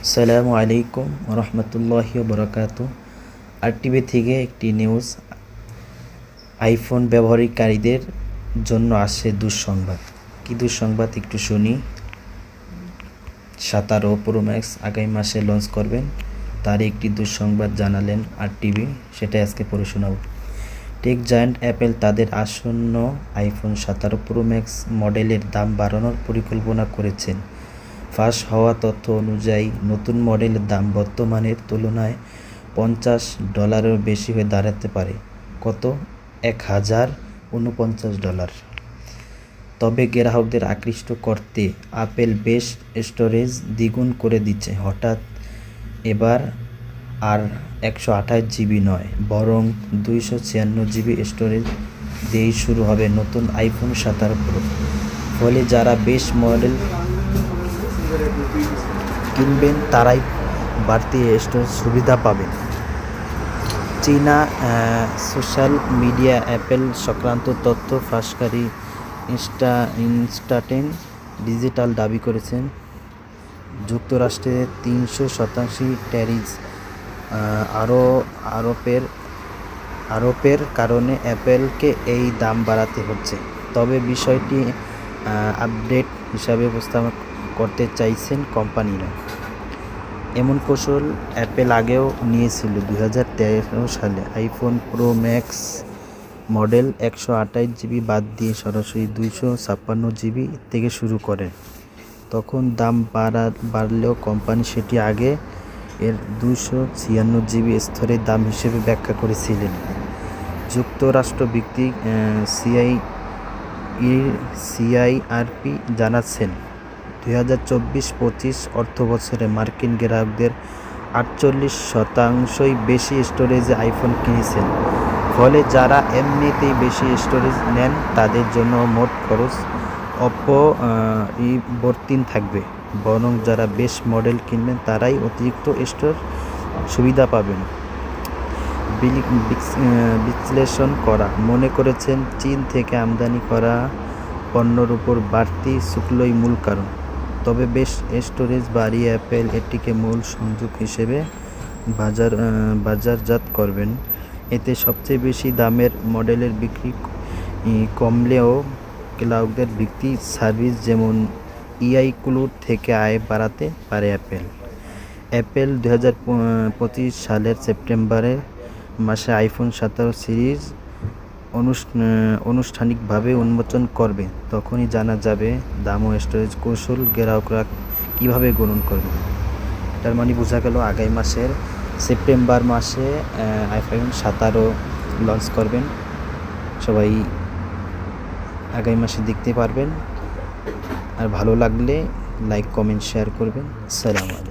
আসসালামু আলাইকুম রহমতুল্লাহি বরকাতু। আরটিভি থেকে একটি নিউজ, আইফোন ব্যবহারকারীদের জন্য আসছে দুঃসংবাদ। কি দুঃসংবাদ একটু শুনি। 17 প্রো ম্যাক্স আগামী মাসে লঞ্চ করবেন, তার একটি দুঃসংবাদ জানালেন আরটিভি, সেটা আজকে পড়ে শোনাব। টেক জায়ান্ট অ্যাপেল তাদের আসন্ন আইফোন 17 প্রো ম্যাক্স মডেলের দাম বাড়ানোর পরিকল্পনা করেছেন। ফাঁস হওয়া তথ্য অনুযায়ী নতুন মডেলের দাম বর্তমানের তুলনায় $50 বেশি হয়ে দাঁড়াতে পারে। কত? $1049। তবে গ্রাহকদের আকৃষ্ট করতে আপেল বেস স্টোরেজ দ্বিগুণ করে দিচ্ছে। হঠাৎ এবার আর 128 জিবি নয়, বরং 256 জিবি স্টোরেজ দিয়েই শুরু হবে নতুন আইফোন 17 প্রো। ফলে যারা বেস মডেল কিনবেন তারাই বাড়তি স্টোরেজ সুবিধা পাবেন। চীনা সোশ্যাল মিডিয়া অ্যাপেল সংক্রান্ত তথ্য ফাঁসকারী ইনস্টাটেন ডিজিটাল দাবি করেছেন যুক্তরাষ্ট্রের 300% ট্যারিফ আরোপের কারণে অ্যাপেলকে এই দাম বাড়াতে হচ্ছে। তবে বিষয়টি আপডেট হিসাবে উপস্থাপন করতে চাইছেন কোম্পানিরা। এমন কৌশল অ্যাপেল আগেও নিয়েছিল 2013 সালে। IPhone pro max model 128 GB বাদ দিয়ে সরাসরি 256 জিবি থেকে শুরু করে। তখন দাম বাড়লেও কোম্পানি সেটি আগে এর 256 জিবি স্তরের দাম হিসেবে ব্যাখ্যা করেছিলেন। যুক্তরাষ্ট্র ভিত্তিক সিআইআরপি জানাচ্ছেন 2024-25 অর্থবছরে মার্কিন গ্রাহকদের 48%ই বেশি স্টোরেজে আইফোন কিনেছেন। ফলে যারা এমনিতেই বেশি স্টোরেজ নেন তাদের জন্য মোট খরচ অপরিবর্তিত থাকবে, বরং যারা বেস মডেল কিনবেন তারাই অতিরিক্ত স্টোর সুবিধা পাবেন। বিশ্লেষণ করা মনে করেছেন চীন থেকে আমদানি করা পণ্যের উপর বাড়তি শুল্কই মূল কারণ। তবে বেশ স্টোরেজ বাড়িয়ে অ্যাপেল এটিকে মূল সংযোগ হিসেবে বাজারজাত করবেন। এতে সবচেয়ে বেশি দামের মডেলের বিক্রি কমলেও গ্রাহকদের ভিত্তিক সার্ভিস যেমন ইআইক্লুড থেকে আয় বাড়াতে পারে অ্যাপেল 2025 সালের সেপ্টেম্বর মাসে আইফোন 17 সিরিজ আনুষ্ঠানিকভাবে উন্মোচন করবে। তখনই জানা যাবে দাম ও স্টোরেজ কৌশল গ্রাহকরা কীভাবে গ্রহণ করবে। তার মানে বোঝা গেল আগামী মাসের সেপ্টেম্বর মাসে আইফোন 17 লঞ্চ করবেন। সবাই আগামী মাসে দেখতে পারবেন। আর ভালো লাগলে লাইক কমেন্ট শেয়ার করবেন। আসসালামু আলাইকুম।